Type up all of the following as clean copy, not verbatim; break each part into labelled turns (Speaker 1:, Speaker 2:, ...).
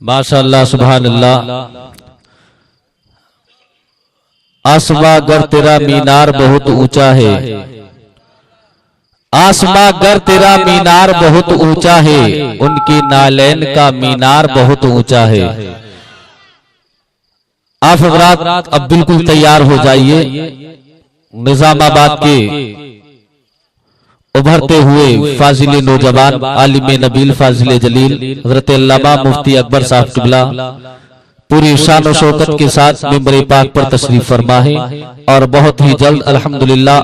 Speaker 1: माशाअल्लाह सुभान अल्लाह। आसमां गर तेरा मीनार बहुत ऊंचा है, आसमां गर तेरा मीनार बहुत ऊंचा है, उनकी नालैन का मीनार बहुत ऊंचा है। आप हज़रात अब बिल्कुल तैयार हो जाइए। निजामाबाद के उभरते हुए फाजिल नौजवान आलिम नबील फाजिल जलील हज़रत अल्लामा मुफ्ती अकबर साहब किबला पूरी शान और शौकत के साथ मिंबर पाक पर तशरीफ फरमा है और बहुत ही जल्द अल्हम्दुलिल्लाह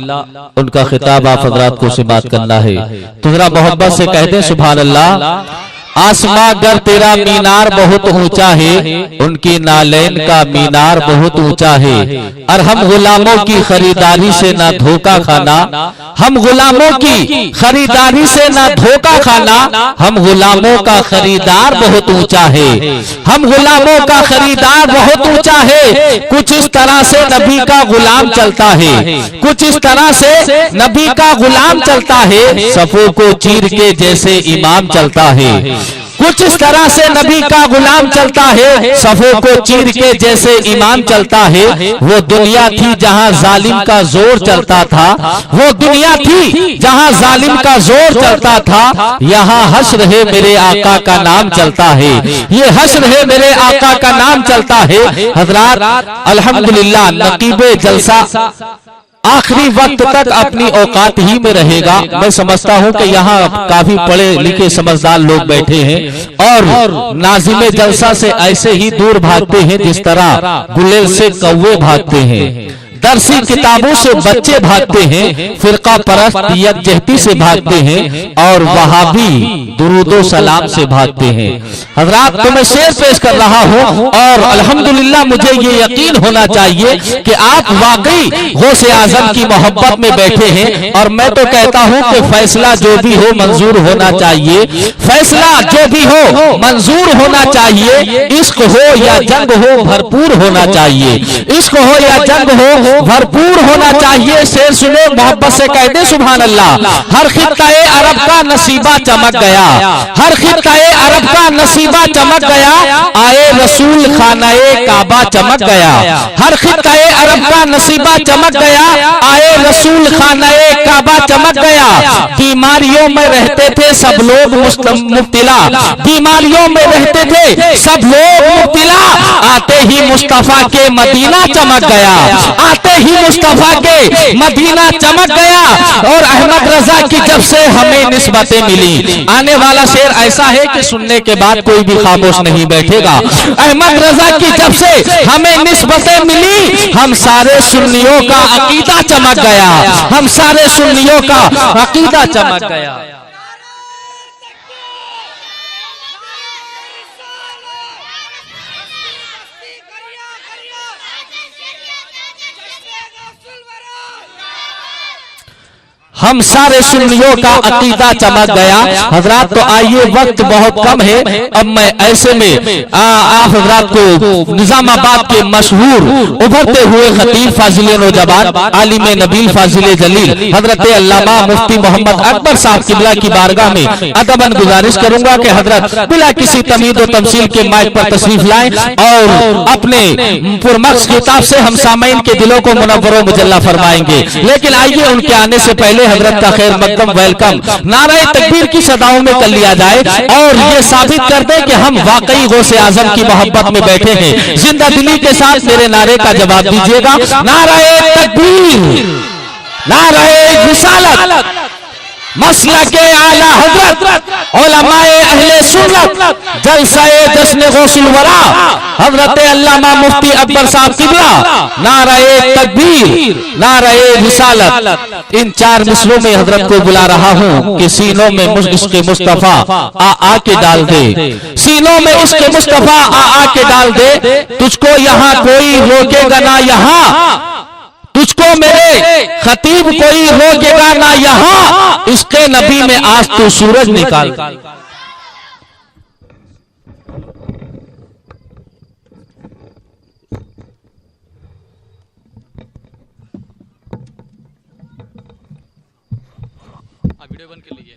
Speaker 1: उनका खिताब आप हज़रात को समाअत करना है। तो जरा मोहब्बत से कहते हैं सुभान अल्लाह। आसमां गर तेरा मीनार बहुत ऊंचा है, उनकी नालैन का मीनार बहुत ऊंचा है। और हम गुलामों की खरीदारी से ना धोखा खाना, हम गुलामों की खरीदारी से ना धोखा खाना, हम गुलामों का खरीदार बहुत ऊंचा है, हम गुलामों का खरीदार बहुत ऊंचा है। कुछ इस तरह से नबी का गुलाम चलता है, कुछ इस तरह से नबी का गुलाम चलता है, सफों को चीर के जैसे इमाम चलता है। कुछ इस तरह से नबी का गुलाम चलता है, सफों को चीर के जैसे इमाम चलता है। वो दुनिया थी जहां जालिम का जोर चलता था, वो दुनिया थी जहां जालिम का जोर चलता था। यहाँ हश्र है मेरे आका का नाम चलता है, ये हश्र है मेरे आका का नाम चलता है। हजरात अल्हम्दुलिल्लाह नकीबे जलसा आखिरी वक्त तक अपनी औकात ही में रहेगा। मैं समझता हूं कि यहाँ काफी पढ़े लिखे समझदार लोग बैठे हैं और नाज़िमे जलसा से ऐसे ही दूर भागते हैं जिस तरह गुलेल से कौवे भागते हैं, दरसी किताबों से बच्चे भागते हैं, फिरका परस्त यकजहती से भागते हैं और वहाबी दुरूदो सलाम से भागते हैं। हजरात तो मैं शेर पेश कर रहा हूं और अल्हम्दुलिल्लाह मुझे ये यकीन होना चाहिए कि आप वाकई गौसे आजम की मोहब्बत में बैठे हैं। और मैं तो कहता हूं कि फैसला जो भी हो मंजूर होना चाहिए, फैसला जो भी हो मंजूर होना चाहिए। इश्क हो या जंग हो भरपूर होना चाहिए, इश्क हो या जंग हो भरपूर होना चाहिए। शेर सुने मोहब्बत से कहते सुभान अल्लाह। हर खित्ताए अरब का नसीबा चमक गया, हर खित्ताए अरब का नसीबा चमक गया, आए रसूल खानाए काबा चमक गया। हर खित्ताए अरब का नसीबा चमक गया, आए रसूल खानाए काबा चमक गया। बीमारियों में रहते थे सब लोग मुब्तिला, बीमारियों में रहते थे सब लोग मुब्तिला, आते ही मुस्तफा के मदीना चमक गया, आते ही मुस्तफा के मदीना चमक गया। और अहमद रजा की जब से हमें निस्बतें मिली, आने वाला शेर ऐसा है कि सुनने के बाद कोई भी खामोश नहीं बैठेगा। अहमद रजा की जब से हमें निस्बतें मिली, हम सारे सुन्नियों का अकीदा चमक गया, हम सारे सुन्नियों का अकीदा चमक गया। हम सारे सुन्नियों का अकीदा चमक गया। हजरात तो आइए वक्त बहुत कम है, अब मैं ऐसे में आप हजरात को निजामाबाद के मशहूर उभरते हुए खतीब फाजिल नौजवान आलिम नबील फाजिल जलील हजरत अल्लामा मुफ्ती मोहम्मद अकबर साहब किबला की बारगाह में अदबन गुजारिश करूंगा कि हजरत बिला किसी तमीद और तमसील के माइक पर तशरीफ लाएं और अपने पुरमक्स किताब से हम सामईन के दिलों को मुनव्वर मुजल्ला फरमाएंगे। लेकिन आइए उनके आने से पहले हजरत का खैर मकदम वेलकम नारे तकबीर की सदाओं में कर लिया जाए और ये साबित कर दे कि हम वाकई गौसे आजम की मोहब्बत में बैठे हैं। जिंदा दिली के साथ मेरे नारे का जवाब दीजिएगा। नारे तकबीर, नारे रिसालत, मसलके आला हजरत, उलमाए अहले सुन्नत, जलसाए जश्न गौसुल वरा हजरत अल्लामा मुफ्ती अकबर साहब किबला, नारे तकबीर, नारे रिसालत। इन चार मिसलों में हजरत को बुला रहा हूँ कि सीनों में इश्क मुस्तफा आ के डाल दे, सीनों में इश्क मुस्तफा आ के डाल दे। तुझको यहाँ कोई रोकेगा ना, यहाँ तुझको मेरे खतीब कोई रोकेगा ना, यहाँ इसके नबी में आज तू सूरज निकाल। वीडियो बन के लिए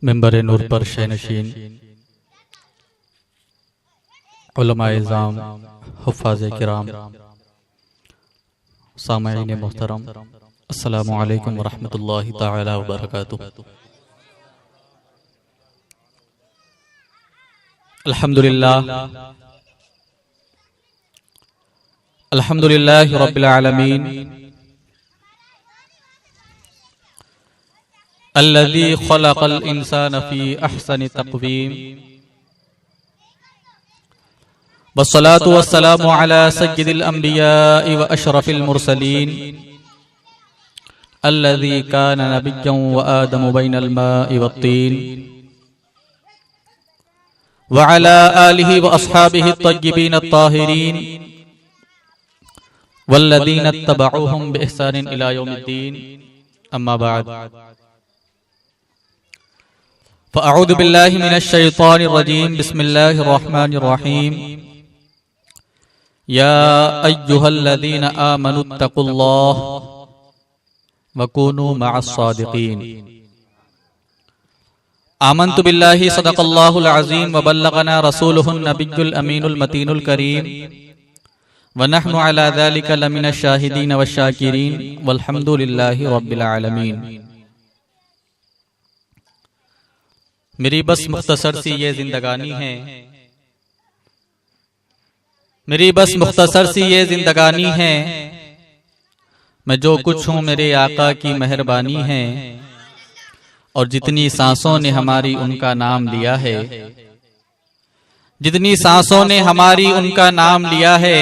Speaker 2: मेंबर नूर पर शहनशीन उलमाए इज़ाम हुफ़ाज़ किराम सामईन मोहतरम अस्सलामु अलैकुम वरहमतुल्लाहि तआला वबरकातुहू। अल्हम्दुलिल्लाह रब्बिल आलमीन अल्लज़ी खलक़ल इंसान फ़ी अहसनि तक़वीम वस्सलातु वस्सलामु अला सय्यिदिल अंबियाइ व अशरफिल मुरसलीन अल्लज़ी कान नबिय्यन व आदमु बैनल माइ वत्तीन व अला आलिहि व अस्हाबिहि अत्तय्यिबीन अत्ताहिरीन वल्लज़ीना इत्तबअूहुम बिइहसानिन इला यौमिद्दीन अम्मा बाद फ़अऊज़ु बिल्लाहि मिनश शैतानिर रजीम बिस्मिल्लाहिर रहमानिर रहीम या अय्युहल्लज़ीना आमनुत्तक़ुल्लाह वकूनू मअस्सादिक़ीन। आमन्तु बिल्लाहि सदक़ल्लाहुल अज़ीम व बल्लगना रसूलुहुन नबियुल अमीनुल मतीनुल करीम व नहनु अला ज़ालिका लमिनश शाहिदीन वश्शाकिरीन वल्हम्दुलिल्लाहि रब्बिल आलमीन। मेरी बस मुख्तसर सी ये जिंदगानी है, मेरी बस मुख्तसर सी ये जिंदगानी है, मैं जो कुछ हूँ मेरे आका की मेहरबानी है, और जितनी सांसों ने हमारी उनका नाम लिया है, जितनी सांसों ने हमारी उनका नाम लिया है,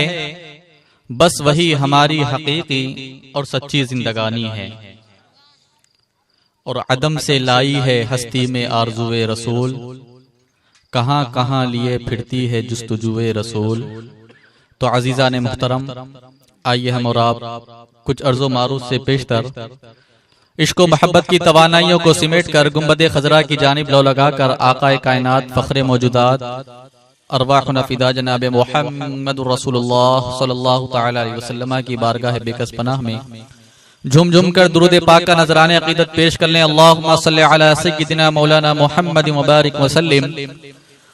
Speaker 2: बस वही हमारी हकीकी और सच्ची जिंदगानी है। और अदम से लाई है हस्ती में आरज़ुए रसूल, कहाँ कहाँ लिए फिरती है जुस्तजुए रसूल। तो अजीज़ा ने मुहतरम, आइए हम और आप कुछ अर्ज़ो मारूफ से पेशतर इश्क व मोहब्बत की तवानाइयों को सिमेट कर गुंबद खजरा की जानिब लो लगाकर आकाए कायनात फ़ख्रे मौजूदात अरवाहुना फ़िदा जनाब मुहम्मदुर रसूलुल्लाह सल्लल्लाहु तआला अलैहि वसल्लम की बारगाह बेकस पनाह में झूम झूम कर दुरूद पाक का नजराने अकीदत पेश कर लें। अल्लाहुम्मा सल्लि अला सय्यिदिना मौलाना मुहम्मद व बारिक व सल्लिम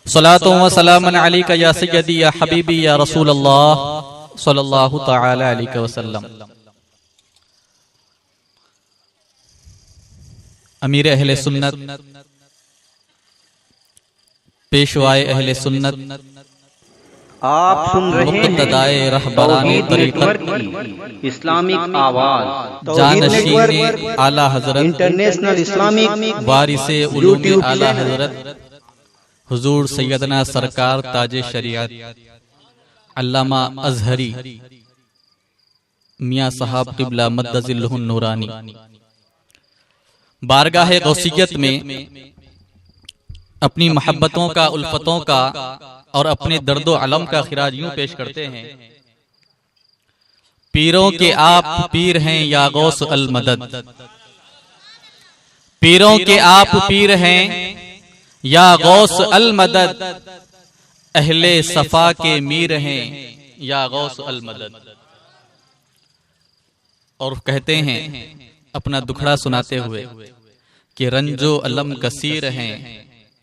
Speaker 2: सलातो व सलामन अलैका या सय्यदी या हबीबी या रसूल अल्लाह सल्लल्लाहु तआला अलैहि वसल्लम। अमीर अहले सुन्नत, पेशवाए अहले सुन्नत,
Speaker 3: आप सुन रहे हैं
Speaker 2: रहबरानी तरीक़त
Speaker 3: की इस्लामिक आवाज
Speaker 2: जानशीन आला हजरत
Speaker 3: इंटरनेशनल इस्लामिक
Speaker 2: वारिसे उलूम आला हजरत हुजूर सैयदना सरकार ताजे शरीयत अल्लामा अजहरी मियां साहब क़िबला मद्दज़िल्लहुन नूरानी बारगाह गौसियत में अपनी मोहब्बतों का, उल्फतों का और अपने दर्दो अलम का खिराज यूं पेश करते हैं। पीरों के आप पीर हैं या गौस अल मदद, पीरों के आप पीर हैं या गौस अल मदद, अहले सफा के मीर हैं या गौस अल मदद। और कहते हैं अपना दुखड़ा सुनाते हुए कि रंजो अलम कसीर हैं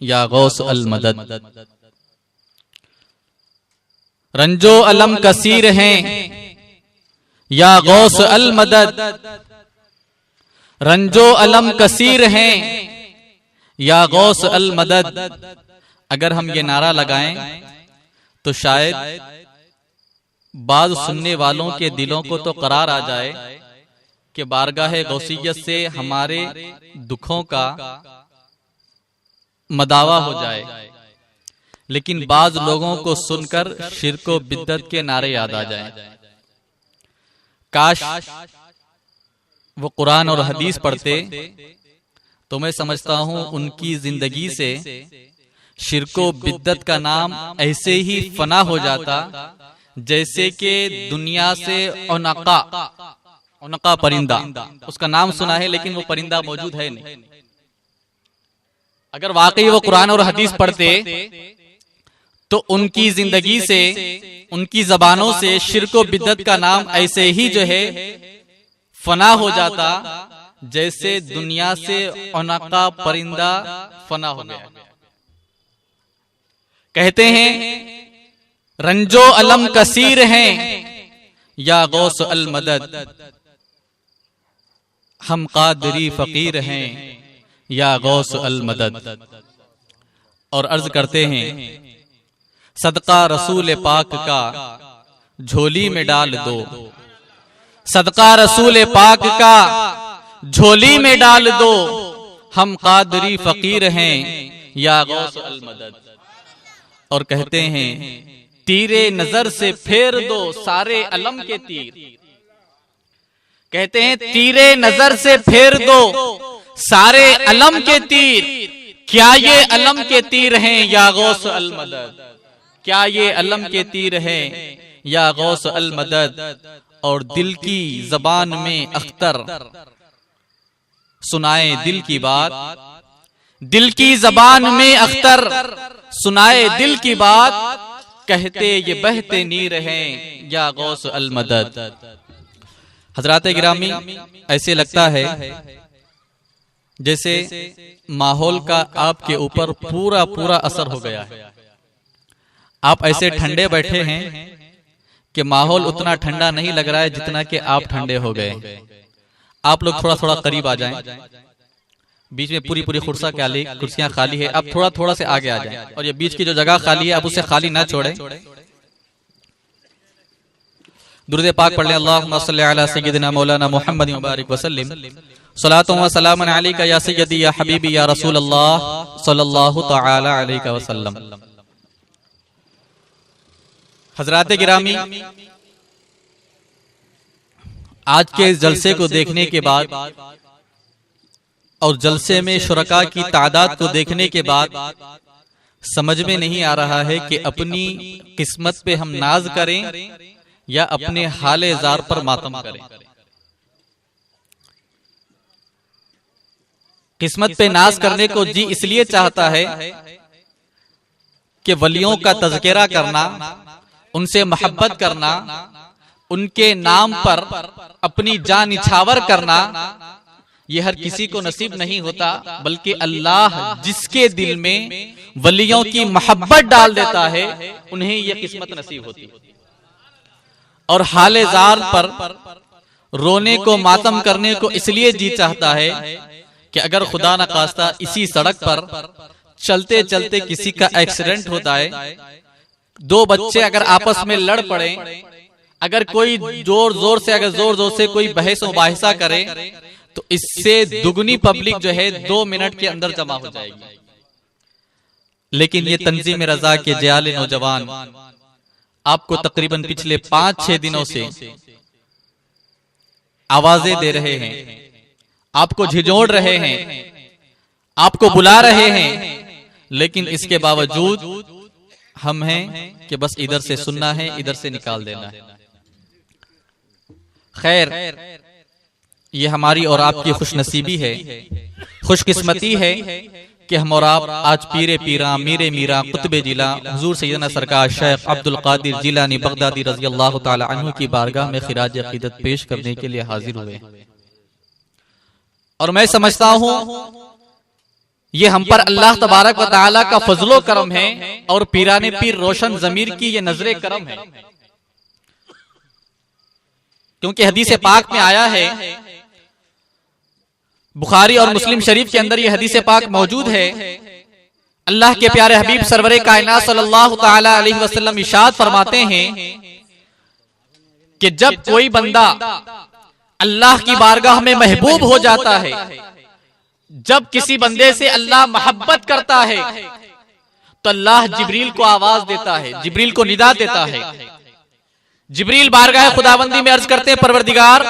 Speaker 2: या गौस अल मदद, रंजो अलम कसीर हैं या गौस अल मदद, रंजो अलम कसीर हैं या गौस अल मदद। अगर हम ये नारा लगाएं तो शायद बाज सुनने वालों के दिलों को तो करार आ जाए कि बारगाह गौसियत से हमारे दुखों का मदावा हो जाए, लेकिन बाज लोगों को सुनकर शिर्क व बिद्दत के नारे याद आ जाएं। काश वो कुरान और हदीस पढ़ते तो मैं समझता हूं उनकी जिंदगी से शिर्क व बिद्दत का नाम ऐसे ही फना हो जाता जैसे कि दुनिया से उनका परिंदा, उसका नाम सुना है लेकिन वो परिंदा मौजूद है नहीं। अगर वाकई वो कुरान और हदीस पढ़ते तो उनकी जिंदगी से, उनकी जबानों से शिर्क व बिद्दत का नाम ऐसे ही जो है फना हो जाता जैसे दुनिया से औनका परिंदा फना हो गया। कहते हैं रंजो अलम कसीर हैं या गौस अल मदद, हम कादरी फकीर हैं या गौस अल मदद। और अर्ज करते हैं सदका रसूल पाक का झोली में डाल दो, सदका रसूल पाक का झोली में डाल दो, हम कादरी फकीर हैं या गौस अल मदद। और कहते हैं तीरे नजर से फेर दो सारे अलम के तीर, कहते हैं तीरे नजर से फेर दो सारे अलम के तीर, क्या ये अलम के तीर हैं या गौस अल मदद, क्या ये अलम के तीर हैं या गौस अल मदद। और दिल की जबान में अख्तर सुनाए दिल की बात, दिल की जबान में अख्तर सुनाए दिल की बात, कहते ये बहते नीर हैं या गौस अल मदद। हजरात गिरामी, ऐसे लगता है जैसे माहौल का आपके ऊपर पूरा पूरा असर हो गया है। आप ऐसे ठंडे बैठे हैं कि माहौल उतना ठंडा नहीं लग रहा है जितना कि आप ठंडे हो गए। आप लोग थोड़ा थोड़ा करीब आ जाएं, बीच में पूरी पूरी कुर्सियां खाली है, आप थोड़ा थोड़ा से आगे आ जाएं और ये बीच की जो जगह खाली है आप उसे खाली ना छोड़ें। दुरूद पाक पढ़ लें, अल्लाहुम्मा सल्ली अला सय्यिदिना मौलाना मुहम्मद मुबारक वसल्लम, सलातु व सलामुन अलैका या सय्यदी या हबीबी या रसूल अल्लाह सल्लल्लाहु तआला अलैहि वसल्लम। हजरात गिरामी, आज के इस जलसे को देखने के बाद और जलसे में शुरका की तादाद को देखने के बाद समझ में नहीं आ रहा है कि अपनी किस्मत पे हम नाज करें या अपने हाले जार पर मातम करें। किस्मत पे नाज करने को जी इसलिए चाहता है कि वलियों का तज़किरा करना, उनसे मोहब्बत करना, उनके नाम पर अपनी जान निछावर करना, ये हर किसी को नसीब नहीं होता, बल्कि अल्लाह जिसके दिल में वलियों की मोहब्बत डाल देता है उन्हें यह किस्मत नसीब होती है। और हाले जार पर रोने को, मातम करने को इसलिए जी चाहता है कि अगर खुदा न खास्ता इसी सड़क पर चलते चलते किसी का एक्सीडेंट होता है, दो बच्चे अगर आपस में लड़ पड़े, अगर कोई जोर जोर से कोई बहस मुबाहिसा करे, तो इससे दुगनी पब्लिक जो है 2 मिनट के अंदर जमा हो जाएगी। लेकिन ये तंजीम रजा के जयाल नौजवान आपको तकरीबन पिछले 5-6 दिनों से आवाजें दे रहे हैं, आपको झिझोड़ रहे हैं, आपको बुला रहे हैं, लेकिन इसके बावजूद हम हैं कि बस इधर से सुनना है, इधर से निकाल देना है। खैर, ये हमारी और आपकी खुशनसीबी है, खुशकिस्मती है कि हम और आप आज पीरे पीरा, मीरे मीरा, कुतबे जिला हुजूर सैयदना सरकार शेख अब्दुल कादिर जिलानी बगदादी रज़ी अल्लाह ताला अन्हु की बारगाह में खिराज अकीदत पेश करने के लिए हाजिर हुए। और मैं समझता हूं ये हम पर अल्लाह तबारक व तआला का फजलो करम है और पीराने पीर रोशन जमीर की ये नजरे करम है। क्योंकि हदीस पाक में आया है, बुखारी और मुस्लिम शरीफ के अंदर ये हदीस पाक मौजूद है, अल्लाह के प्यारे हबीब सरवरे कायनात सल्लल्लाहु तआला अलैहि वसल्लम इरशाद फरमाते हैं कि जब कोई बंदा अल्लाह की बारगाह में महबूब हो जाता है, जब किसी बंदे से अल्लाह मोहब्बत करता है, तो अल्लाह जिब्रील को आवाज देता है, जिब्रील को निदा देता है। जिब्रील बारगाह खुदाबंदी में अर्ज करते हैं, परवरदिगार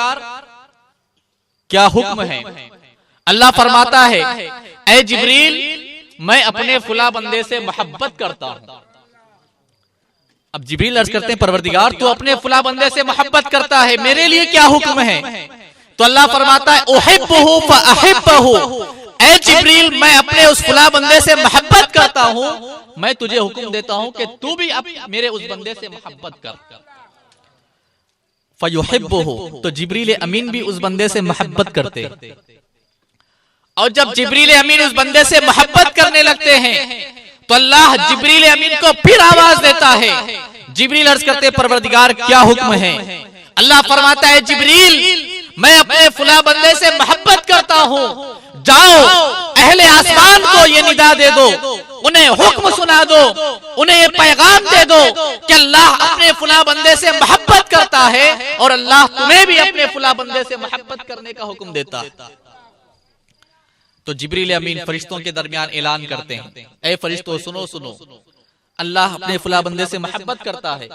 Speaker 2: क्या हुक्म है? अल्लाह फरमाता है, ऐ जिब्रील, मैं अपने फुला बंदे से मोहब्बत करता हूं। अब जिब्रील अर्ज करते हैं, परवरदिगार तू अपने फुला बंदे से मोहब्बत करता है, मेरे लिए क्या हुक्म है? तो अल्लाह फरमाता है, उहिब्बुहु फअहिब्बहु, ऐ जिब्रील, मैं अपने उस फुला बंदे से मोहब्बत करता हूं, मैं तुझे हुक्म देता हूं कि तू भी मेरे उस बंदे से मोहब्बत कर। फयुहिब्बुहु, तो जिब्रील अमीन भी उस बंदे से मोहब्बत करते। और जब जिब्रील अमीन उस बंदे से मोहब्बत करने लगते हैं तो अल्लाह जिब्रील अमीन को फिर आवाज देता है। जिब्रील अर्ज करते परवरदिगार क्या हुक्म है? अल्लाह फरमाता है जिब्रील मैं अपने फुला बंदे से मोहब्बत करता हूँ, जाओ अहले आसमान को ये निदा दे दो, उन्हें हुक्म सुना दो, उन्हें ये पैगाम दे दो कि अल्लाह अपने फुला बंदे से मोहब्बत करता है और अल्लाह तुम्हें भी अपने फुला बंदे से मोहब्बत करने का हुक्म देता है। तो जिब्रील अमीन फरिश्तों के दरमियान ऐलान करते हैं, ऐ फरिश्तों सुनो सुनो, अल्लाह अपने फुला बंदे से मोहब्बत करता है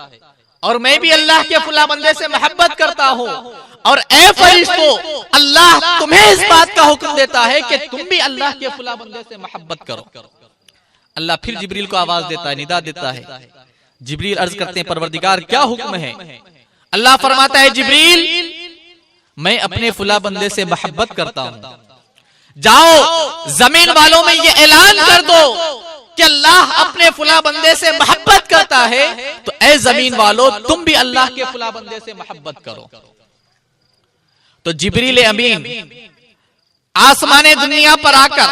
Speaker 2: और मैं भी अल्लाह के फुला बंदे से मोहब्बत करता हूँ, और ऐ फरिश्तों अल्लाह तुम्हें इस बात का हुक्म देता है कि तुम भी अल्लाह के फुला बंदे से मोहब्बत करो। अल्लाह फिर जिब्रील को आवाज देता है, निदा देता है। जिब्रील अर्ज करते हैं परवरदिगार क्या हुक्म है? अल्लाह फरमाता है जिब्रील मैं अपने फुला बंदे से मोहब्बत करता हूँ, जाओ जमीन वालों में ये ऐलान कर दो कि अल्लाह अपने फुला बंदे से मोहब्बत करता है, तो ऐ जमीन वालों तुम भी अल्लाह के फुला बंदे से मोहब्बत करो। तो जिब्रील अमीन आसमाने दुनिया पर आकर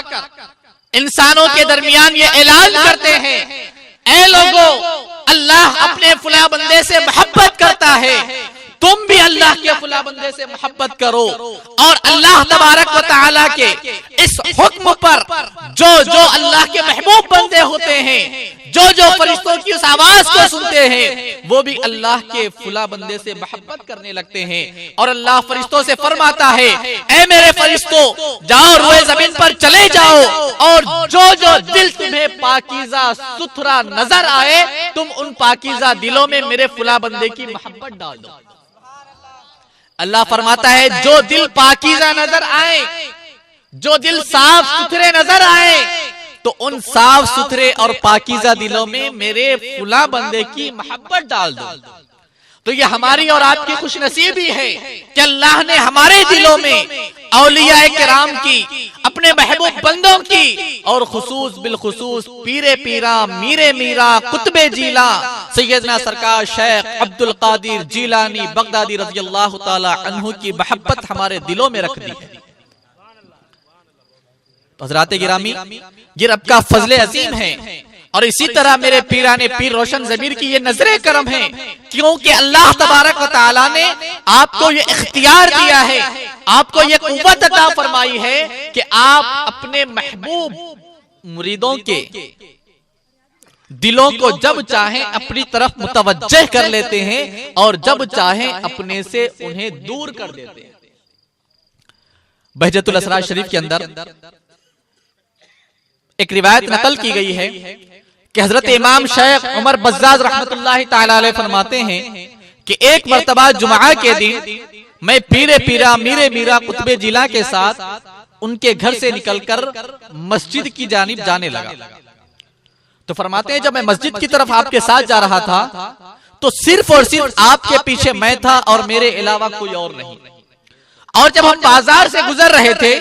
Speaker 2: इंसानों के दरमियान ये ऐलान करते हैं, ऐ लोगों अल्लाह अपने फुला बंदे से मोहब्बत करता है, तुम भी अल्लाह के फुला बंदे से मोहब्बत करो। और अल्लाह तबारक व तआला के इस हुक्म पर जो जो अल्लाह के महबूब बंदे होते हैं, जो जो फरिश्तों की उस आवाज को सुनते हैं, वो भी अल्लाह के फुला बंदे से मोहब्बत करने लगते हैं। और अल्लाह फरिश्तों से फरमाता है, ऐ मेरे फरिश्तों जाओ रुए जमीन पर चले जाओ और जो जो दिल तुम्हें पाकीज़ा सुथरा नजर आए तुम उन पाकीज़ा दिलों में मेरे फुला बंदे की मोहब्बत डाल दो। अल्लाह फरमाता है जो दिल पाकीज़ा नजर आए, जो दिल साफ सुथरे नजर आए, तो उन साफ सुथरे और पाकीज़ा दिलों में मेरे फुला बंदे की मोहब्बत डाल दो। तो ये हमारी और आपकी खुशनसीबी है कि अल्लाह ने हमारे दिलों में औलिया किराम की, अपने महबूब बंदों की, और खुसूस बिलखुसूस पीरे पीरा मीरे मीरा कुतबे जीला सैयदना सरकार शेख अब्दुल कादिर जीलानी बगदादी रज़ी अल्लाह ताला अन्हु की मोहब्बत हमारे दिलों में रख दी है। हज़रात गिरामी ये रब का फजले अजीम है। और इसी तरह मेरे पीराने पीर रोशन ज़मीर की ये नजरे करम है, क्योंकि अल्लाह तबारक व तआला ने आपको ये इख्तियार दिया है, आपको ये कुव्वत अता फरमाई है कि आप अपने महबूब मुरीदों के दिलों को जब चाहें अपनी तरफ मुतवज्जह कर लेते हैं और जब चाहें अपने से उन्हें दूर कर देते हैं। बहजतुल असरार शरीफ के अंदर एक रिवायत नकल की गई है कि हजरत इमाम शेख उमर बज़्ज़ाज़ रहमतुल्लाहि तआला अलैह फरमाते हैं कि एक मर्तबा जुमा के दिन मैं पीरे पीरा मीरे मीरा कुतबे जिला के साथ उनके घर से निकलकर मस्जिद की जानिब जाने लगा। तो फरमाते हैं जब मैं मस्जिद की तरफ आपके साथ जा रहा था तो सिर्फ और सिर्फ आपके पीछे मैं था और मेरे अलावा कोई और नहीं। और जब हम बाजार से गुजर रहे थे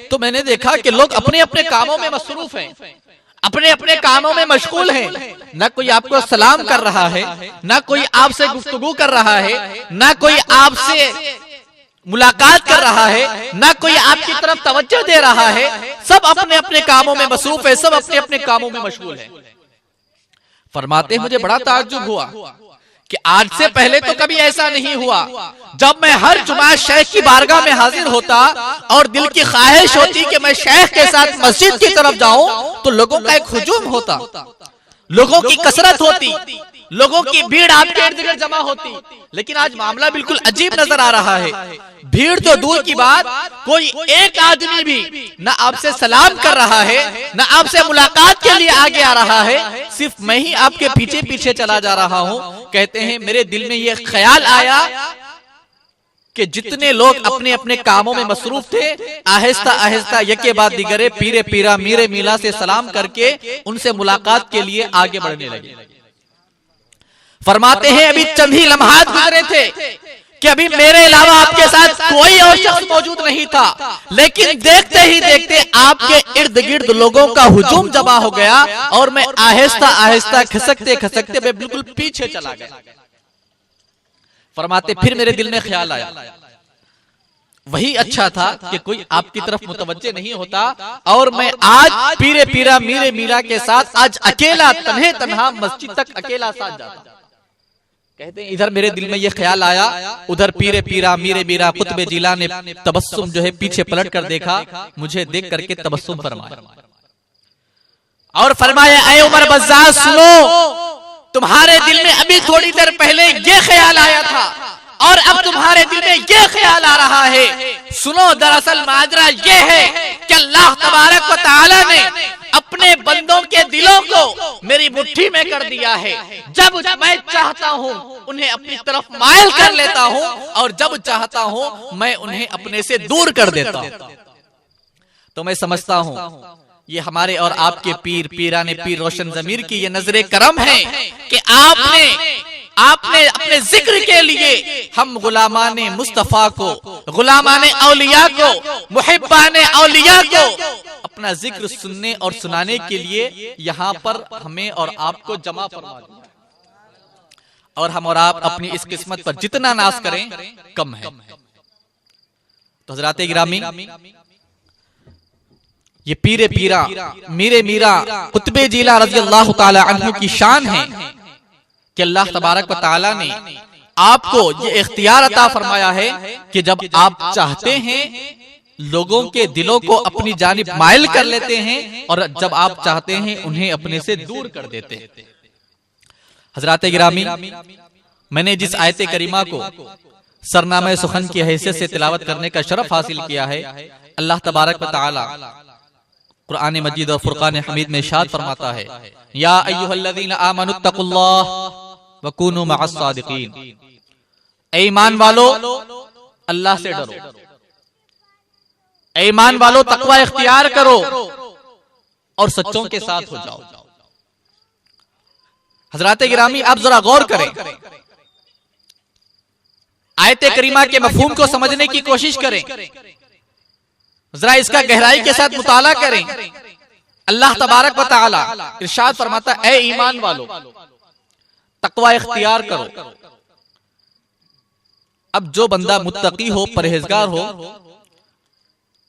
Speaker 2: तो मैंने देखा कि लोग अपने अपने कामों में मसरूफ हैं, अपने अपने कामों में मशगूल हैं। न कोई आपको सलाम कर रहा है, न कोई आपसे गुफ्तगू कर रहा है, न कोई आपसे मुलाकात कर रहा है, न कोई आपकी तरफ तवज्जो दे रहा है। सब अपने अपने कामों में मसरूफ है, सब अपने अपने कामों में मशगूल है। फरमाते मुझे बड़ा ताज्जुब हुआ कि आज से पहले तो कभी ऐसा नहीं हुआ। जब मैं हर जुमा शेख की बारगाह में हाजिर होता और दिल की ख्वाहिश होती कि मैं शेख के साथ मस्जिद की तरफ जाऊं तो लोगों का एक हुजूम होता, लोगों की कसरत होती, लोगों की भीड़ आपके इर्द गिर्द जमा होती। लेकिन आज मामला बिल्कुल अजीब नजर आ रहा है। भीड़ तो दूर की बात, कोई एक आदमी भी न आपसे सलाम कर रहा है, न आपसे मुलाकात के लिए आगे आ रहा है, सिर्फ मैं ही आपके पीछे पीछे चला जा रहा हूं। कहते हैं मेरे दिल में यह ख्याल आया कि जितने लोग अपने अपने कामों में मसरूफ थे, आहिस्ता आहिस्ता यके बाद दिगरे पीरे पीरा मीरे मीला से सलाम करके उनसे मुलाकात के लिए आगे बढ़ने लगे। फरमाते हैं अभी चंद ही लम्हात गुजरे थे कि अभी मेरे अलावा आपके साथ कोई और शख्स मौजूद नहीं था, लेकिन देखते ही देखते आपके इर्द गिर्द लोगों का हुजूम जमा हो गया और मैं आहिस्ता आहिस्ता खसकते खसकते मैं बिल्कुल पीछे चला गया। फरमाते फिर मेरे दिल में ख्याल आया, वही अच्छा था कि कोई आपकी तरफ मुतवज्जे नहीं होता और मैं आज पीरे पीरा मीरे मीरा के साथ आज अकेला तन्हे तन्हा मस्जिद तक अकेला साथ जाता। कहते हैं इधर मेरे दिल में ये ख्याल आया, उधर पीरे पीरा मीरे मीरा कुतुब जिला ने तबस्सुम जो है पीछे पलट कर देखा, मुझे देख करके तबस्सुम फरमाया और फरमाया, ऐ उमर बज़्ज़ाज़ सुनो, तुम्हारे दिल में अभी थोड़ी देर पहले ये ख्याल आया था और अब तुम्हारे दिल में ये ख्याल आ रहा है। सुनो, दरअसल माजरा ये है कि अल्लाह तबारक व तआला ने अपने बंदों के दिलों को मेरी मुट्ठी में कर दिया है। जब मैं चाहता हूँ उन्हें अपनी तरफ मायल कर लेता हूँ और जब चाहता हूँ मैं उन्हें अपने से दूर कर देता हूँ। तो मैं समझता हूँ ये हमारे और आपके पीर पीराने पीर रोशन ज़मीर की ये नजरे करम है कि आपने अपने जिक्र के लिए हम गुलामाने मुस्तफा को, गुलामाने औलिया को, मुहिब्बाने औलिया को अपना जिक्र सुनने और सुनाने के लिए यहाँ पर हमें और आपको जमा फरमा दिया। और हम और आप अपनी इस किस्मत पर जितना नाज करें कम है। तो हज़रात गिरामी, ये पीरे पीरा मीरे मीरा कुतुबे जिला रज़ी अल्लाह ताला अन्हु की शान है कि अल्लाह तबारक व तआला ने आपको ये इख्तियार अता फरमाया है कि जब आप चाहते हैं लोगों के दिलों को अपनी जानिब माइल कर लेते हैं और जब आप चाहते हैं उन्हें अपने से दूर कर देते हैं। हज़रात गिरामी, मैंने जिस आयत करीमा को सरनामा सुखन की हैसियत से तिलावत करने का शरफ हासिल किया है, अल्लाह तबारक व तआला कुरान मजीद और फुरकान हमीद में इरशाद फरमाता है, या अय्युहल्लज़ीना आमनुत्तकुल्लाह व कूनू मअस सादिकीन, ऐ ईमान वालो अल्लाह से डरो, ऐ ईमान वालो तकवा इख्तियार करो और सच्चों के साथ हो जाओ। हज़रात गिरामी, आप जरा गौर करें, आयत करीमा के मफहूम को समझने की कोशिश करें, जरा इसका गहराई के साथ मुताला करें। अल्लाह तबारक व तआला इरशाद फरमाता, ऐ ईमान वालो तकवा इख्तियार करो। अब जो बंदा मुत्तकी हो, परहेजगार हो,